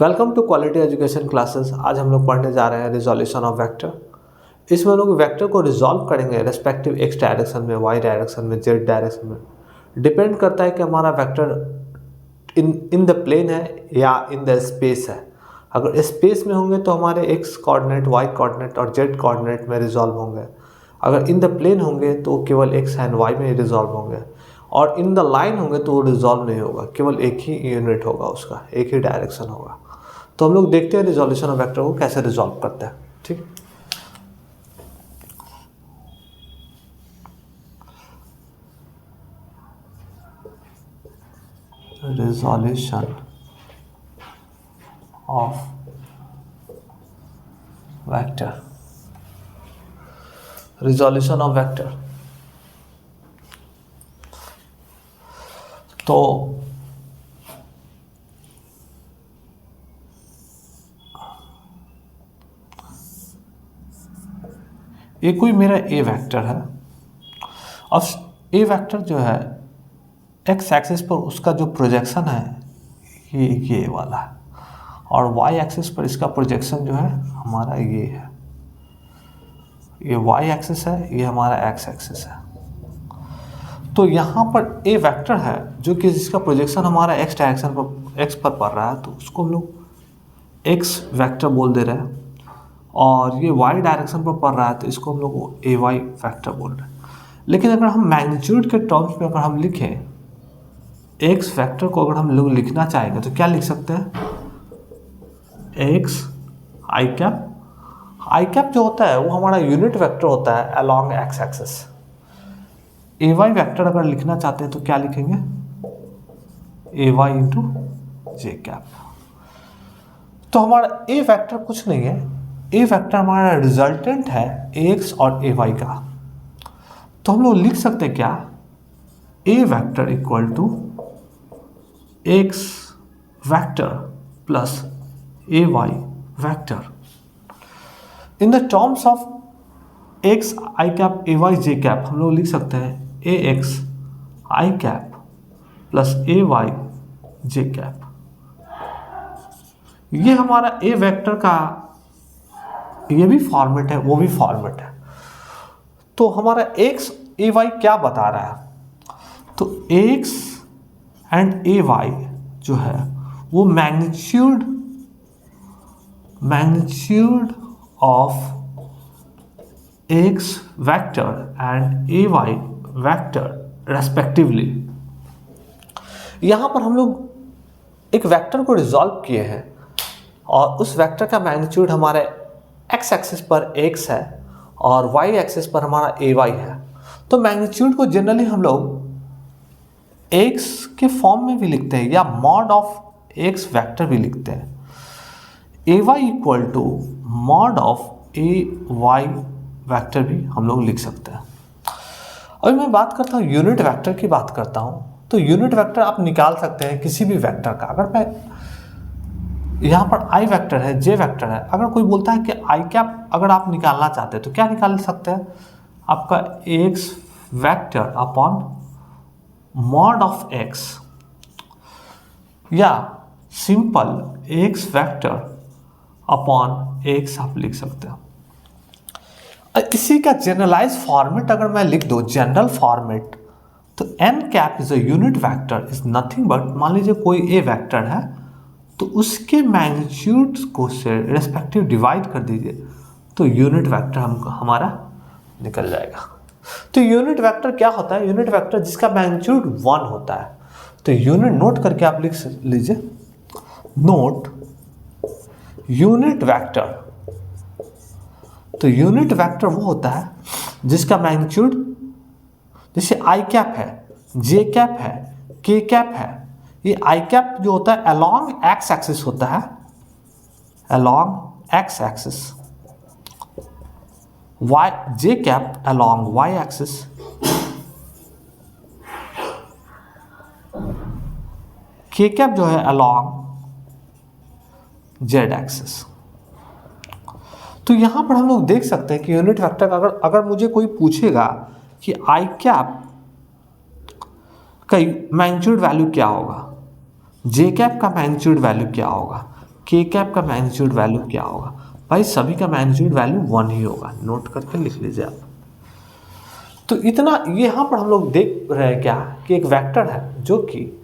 Welcome to quality education classes. आज हम लोग पढ़ने जा रहे हैं रिजोल्यूशन ऑफ वेक्टर। इसमें लोग वेक्टर को रिजॉल्व करेंगे रेस्पेक्टिव एक्स डायरेक्शन में, वाई डायरेक्शन में, जेड डायरेक्शन में। डिपेंड करता है कि हमारा वेक्टर इन द प्लेन है या इन द स्पेस है। अगर स्पेस में होंगे तो हमारे एक्स कोऑर्डिनेट, वाई कोऑर्डिनेट और जेड कोऑर्डिनेट में रिजॉल्व होंगे। अगर इन द प्लेन होंगे तो केवल एक्स एंड वाई में रिजॉल्व होंगे, और इन द लाइन होंगे तो वो रिजॉल्व नहीं होगा, केवल एक ही यूनिट होगा, उसका एक ही डायरेक्शन होगा। तो हम लोग देखते हैं रिजोल्यूशन ऑफ वेक्टर को कैसे रिजॉल्व करते हैं। ठीक, resolution of vector, resolution of vector. तो ये कोई मेरा ए वेक्टर है। अब ए वेक्टर जो है एक्स एक्सिस पर उसका जो प्रोजेक्शन है ये वाला है, और वाई एक्सिस पर इसका प्रोजेक्शन जो है हमारा ये है। ये वाई एक्सिस है, ये हमारा एक्स एक्सिस है। तो यहाँ पर ए वेक्टर है जो कि जिसका प्रोजेक्शन हमारा एक्स डायरेक्शन पर, एक्स पर पड़ रहा है, तो उसको हम लोग एक्स वेक्टर बोल दे रहे हैं। और ये वाई डायरेक्शन पर पड़ रहा है तो इसको हम लोग ए वाई वेक्टर बोल रहे हैं। लेकिन अगर हम मैग्नीट्यूड के टर्म्स में अगर हम लिखें एक्स वेक्टर को, अगर हम लोग लिखना चाहेंगे तो क्या लिख सकते हैं? X I cap. I cap जो होता है वो हमारा यूनिट वेक्टर होता है अलॉन्ग एक्स एक्सिस। ए वाई वेक्टर अगर लिखना चाहते हैं तो क्या लिखेंगे? ए वाई इंटू जे कैप। तो हमारा ए वेक्टर कुछ नहीं है, ए वेक्टर हमारा रिजल्टेंट है एक्स और ए वाई का। तो हम लोग लिख सकते हैं क्या? A vector equal to X vector plus A Y vector. In the terms of X I cap A Y J cap हम लोग लिख सकते हैं A X I cap plus A Y J cap. ये हमारा ए वेक्टर का ये भी फॉर्मेट है, वो भी फॉर्मेट है। तो हमारा एक्स ए वाई क्या बता रहा है? तो एक्स एंड ए वाई जो है वो magnitude of x vector and a Y vector respectively. यहां पर हम लोग एक वेक्टर को रिजॉल्व किए हैं और उस वेक्टर का मैग्नीट्यूड हमारे एक्स एक्सिस पर एक्स है और वाई एक्सिस पर हमारा ए वाई है। तो मैग्नीट्यूड को जनरली हम लोग एक्स के फॉर्म में भी लिखते हैं या मॉड ऑफ एक्स वेक्टर भी लिखते हैं। A Y equal to mod of A Y vector भी हम लोग लिख सकते हैं। अभी मैं बात करता हूँ यूनिट वेक्टर की बात करता हूँ। तो यूनिट वेक्टर आप निकाल सकते हैं किसी भी वेक्टर का। अगर मैं यहाँ पर आई वेक्टर है, जे वेक्टर है, अगर कोई बोलता है कि आई कैप अगर आप निकालना चाहते हैं तो क्या निकाल सकते हैं? आपका X vector upon mod of X, या simple X vector upon X आप लिख सकते हैं। इसी का जनरलाइज फॉर्मेट अगर मैं लिख दूँ, जनरल फॉर्मेट, तो n cap is a unit vector is nothing but, मान लीजिए कोई ए वेक्टर है तो उसके मैग्नीट्यूड को से रेस्पेक्टिव डिवाइड कर दीजिए तो यूनिट वेक्टर हमारा निकल जाएगा। तो यूनिट वेक्टर क्या होता है? यूनिट वेक्टर जिसका मैग्नीट्यूड 1 होता है। तो यूनिट नोट करके आप लिख लीजिए, नोट यूनिट वेक्टर। तो यूनिट वेक्टर वो होता है जिसका मैग्नीट्यूड, जैसे आई कैप है, जे कैप है, के कैप है। ये आई कैप जो होता है अलॉन्ग एक्स एक्सिस होता है, along x axis. Y J cap along Y axis, के कैप जो है अलॉन्ग जेड एक्सिस। तो यहां पर हम लोग देख सकते हैं कि यूनिट वेक्टर का अगर मुझे कोई पूछेगा कि आई कैप का मैग्नीट्यूड वैल्यू क्या होगा, जे कैप का मैग्नीट्यूड वैल्यू क्या होगा, के कैप का मैग्नीट्यूड वैल्यू क्या होगा? भाई सभी का मैग्नीट्यूड वैल्यू 1 ही होगा, नोट करके लिख लीजिए आप। तो इतना यहाँ पर हम लोग देख रहे हैं क्या कि एक वेक्टर है जो कि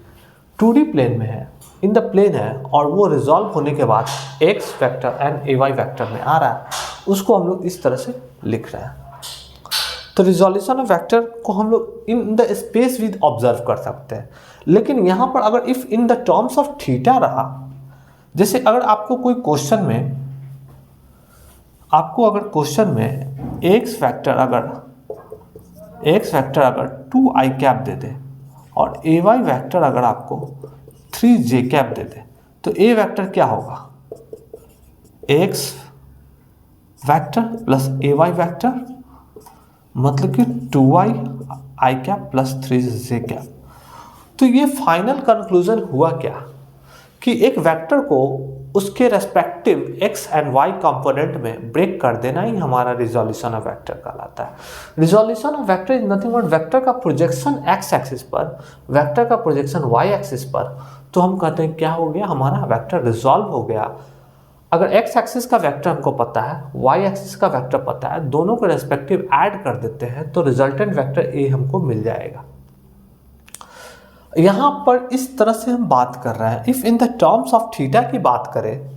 2D प्लेन में है, इन द प्लेन है, और वो रिजॉल्व होने के बाद x vector and a Y vector में आ रहा है, उसको हम लोग इस तरह से लिख रहे हैं। तो रिजोल्यूशन ऑफ वेक्टर को हम लोग in the space with observe कर सकते हैं, लेकिन यहाँ पर अगर if in the terms of theta रहा, जैसे अगर आपको कोई क्वेश्चन में एक्स वेक्टर अगर 2i कैप दे दे और ए वाई वेक्टर अगर आपको 3j कैप दे दे, तो ए वेक्टर क्या होगा? X vector plus A Y vector, मतलब कि 2i i cap plus 3j cap. तो ये फाइनल कंक्लूजन हुआ क्या कि एक वेक्टर को उसके respective x and y component में ब्रेक कर देना ही हमारा रिजोल्यूशन ऑफ वेक्टर कहलाता है। Resolution of vector is nothing but vector का प्रोजेक्शन x एक्सिस पर, वेक्टर का प्रोजेक्शन y एक्सिस पर। तो हम कहते हैं क्या हो गया, हमारा वेक्टर रिजॉल्व हो गया। अगर x एक्सिस का वेक्टर हमको पता है, y एक्सिस का वेक्टर पता है, दोनों को रेस्पेक्टिव ऐड कर देते हैं तो रिजल्टेंट वेक्टर a हमको मिल जाएगा। यहां पर इस तरह से हम बात कर रहे हैं। If in the terms of theta की बात करें,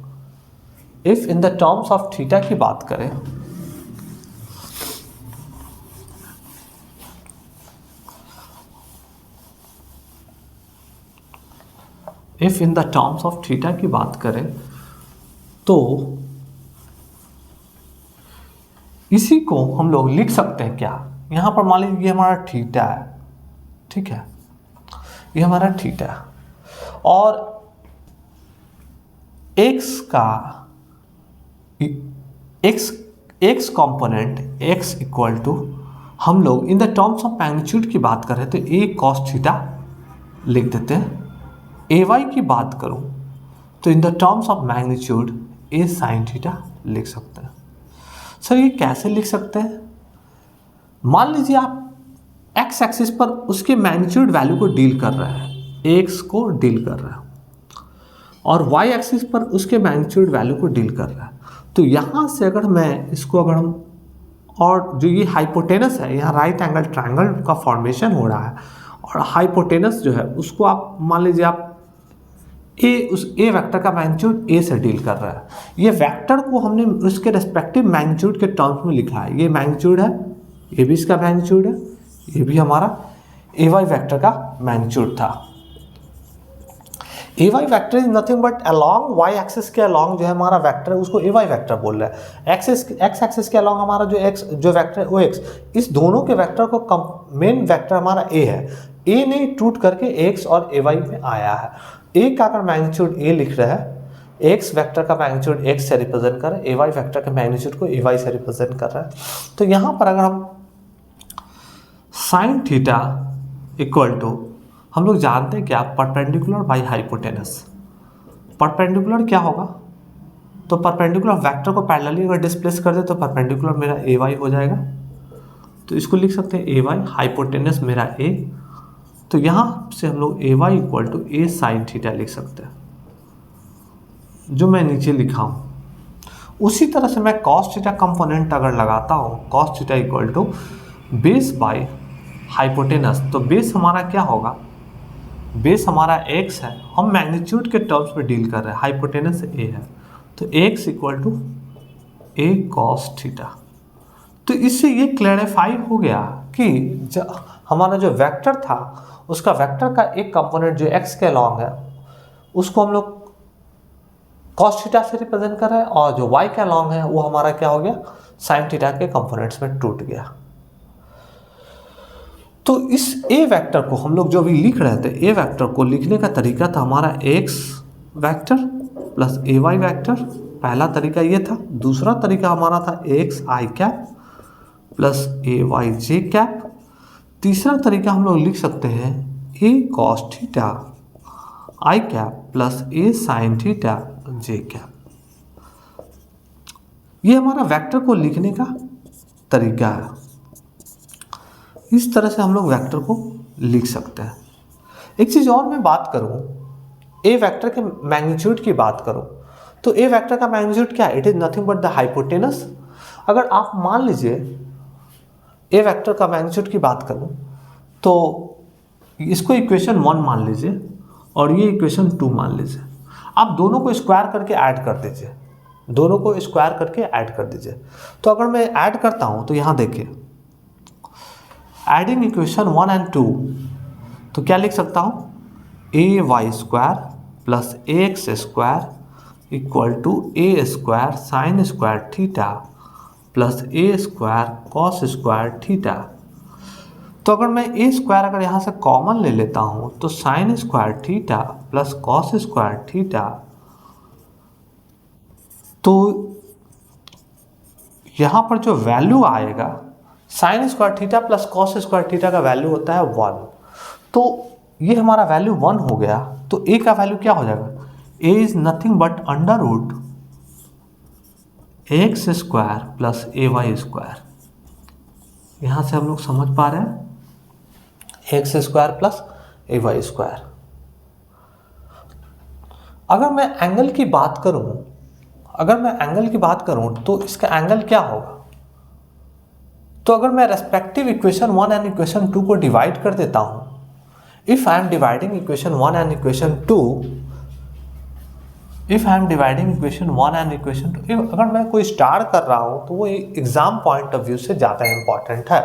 if in the terms of theta की बात करें, if in the terms of theta की बात करें तो इसी को हम लोग लिख सकते हैं क्या, यहां पर मान लीजिए ये हमारा थीटा है, ठीक है, ये हमारा थीटा है और x का x component x equal to, हम लोग in the terms of magnitude की बात करें तो a cos थीटा लिख देते हैं। ay की बात करूं तो इन the terms of magnitude a sin theta लिख सकते हैं। सर ये कैसे लिख सकते हैं? मान लीजिए आप x एक्सिस पर उसके मैग्नीट्यूड वैल्यू को डील कर रहे हैं, x को डील कर रहे हैं, और y एक्सिस पर उसके मैग्नीट्यूड वैल्यू को डील कर रहा है। तो यहाँ से अगर मैं इसको अगर हम, और जो ये हाइपोटेनस है, यहाँ राइट एंगल ट्रायंगल का फॉर्मेशन हो रहा है, और हाइपोटेनस जो है उसको आप मान लीजिए आप उस ए वेक्टर का मैग्नीट्यूड ए से डील कर रहा है। ये वेक्टर को हमने उसके रेस्पेक्टिव मैग्नीट्यूड के टर्म्स में लिखा है। ये मैग्नीट्यूड है, ये भी इसका मैग्नीट्यूड है, ये भी हमारा ए वाई वेक्टर का मैग्नीट्यूड था। A Y vector is nothing but along Y axis के अलॉन्ग जो है हमारा वेक्टर है उसको ए वाई वेक्टर बोल रहा है। एक्स एक्सिस के अलॉन्ग हमारा जो वेक्टर है ओ एक्स, इस दोनों के वेक्टर को मेन वेक्टर हमारा ए है। ए ने टूट करके एक्स और ए वाई में आया है। ए का अगर मैग्नीट्यूड ए लिख रहा है, एक्स वेक्टर का मैग्नीट्यूड एक्स से रिप्रेजेंट कर रहा है, ए वाई वेक्टर के मैग्नीट्यूड को ए वाई से रिप्रेजेंट कर रहा है। तो यहाँ पर अगर हम साइन थीटा इक्वल टू, हम लोग जानते हैं क्या, परपेंडिकुलर बाई हाइपोटेनस। परपेंडिकुलर क्या होगा, तो परपेंडिकुलर वेक्टर को पैरेलली अगर डिस्प्लेस कर दे तो परपेंडिकुलर मेरा ए वाई हो जाएगा। तो इसको लिख सकते हैं ए वाई, हाइपोटेनस मेरा ए, तो यहाँ से हम लोग A Y equal to A sine theta लिख सकते हैं, जो मैं नीचे लिखा हूँ। उसी तरह से मैं कॉस थीटा कंपोनेंट अगर लगाता हूँ, cos theta equal to base by hypotenuse, तो बेस हमारा क्या होगा, बेस हमारा x है, हम मैग्नीट्यूड के टर्म्स में डील कर रहे हैं, हाइपोटेनस a है, तो x equal to a cos theta. तो इससे ये क्लैरिफाई हो गया कि हमारा जो वेक्टर था उसका वेक्टर का एक कंपोनेंट जो x के अलॉन्ग है उसको हम लोग cos थीटा से रिप्रेजेंट कर रहे हैं, और जो y के अलॉन्ग है वो हमारा क्या हो गया, sin थीटा के कंपोनेंट्स में टूट गया। तो इस ए वेक्टर को हम लोग जो भी लिख रहे थे, ए वेक्टर को लिखने का तरीका था हमारा x vector plus A Y vector, पहला तरीका ये था। दूसरा तरीका हमारा था x I cap plus A Y J cap. तीसरा तरीका हम लोग लिख सकते हैं ए कॉस थीटा आई कैप प्लस ए साइन थीटा जे कैप। ये हमारा वेक्टर को लिखने का तरीका है। इस तरह से हम लोग वेक्टर को लिख सकते हैं। एक चीज़ और मैं बात करूं, ए वेक्टर के मैग्नीट्यूड की बात करूं, तो ए वेक्टर का मैग्नीट्यूड क्या है? It is nothing but the hypotenuse. अगर आप मान लीजिए ए वेक्टर का मैग्नीट्यूड की बात करूं तो इसको इक्वेशन 1 मान लीजिए और ये इक्वेशन 2 मान लीजिए। आप दोनों को स्क्वायर करके ऐड कर दीजिए, दोनों को स्क्वायर करके ऐड कर दीजिए। तो अगर मैं ऐड करता हूं तो यहां देखिए, एडिंग इक्वेशन 1 एंड 2, तो क्या लिख सकता हूं? A Y square plus A X square equal to A square sine square theta plus A square cos square theta. तो अगर मैं ए स्क्वायर अगर यहाँ से कॉमन ले लेता हूँ तो sign square theta plus cos square theta, तो यहाँ पर जो वैल्यू आएगा sign square theta plus cos square theta का वैल्यू होता है 1। तो ये हमारा वैल्यू 1 हो गया। तो ए का वैल्यू क्या हो जाएगा? A is nothing but under root X square plus A Y square. यहाँ से हम लोग समझ पा रहे हैं, X square plus A Y square. अगर मैं एंगल की बात करूं, तो इसका एंगल क्या होगा? तो अगर मैं रेस्पेक्टिव इक्वेशन 1 एंड इक्वेशन 2 को डिवाइड कर देता हूं, if I am dividing equation 1 and equation 2, अगर मैं कोई स्टार कर रहा हूं तो वो एग्जाम पॉइंट ऑफ व्यू से ज्यादा इंपॉर्टेंट है।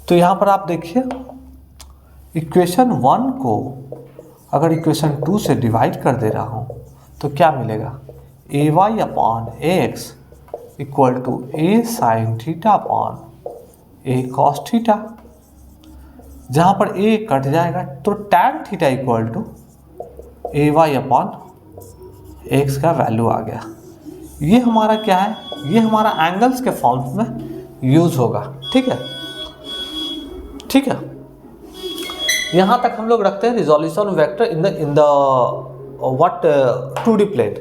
तो यहां पर आप देखिए, इक्वेशन 1 को अगर इक्वेशन 2 से डिवाइड कर दे रहा हूं तो क्या मिलेगा? A Y upon A X equal to A sine theta upon A cos theta. जहां पर ए कट जाएगा तो tan theta equal to A Y upon X का वैल्यू आ गया। ये हमारा क्या है? ये हमारा एंगल्स के फॉर्म्स में यूज होगा। ठीक है, ठीक है। यहां तक हम लोग रखते हैं resolution vector in the what 2D plane.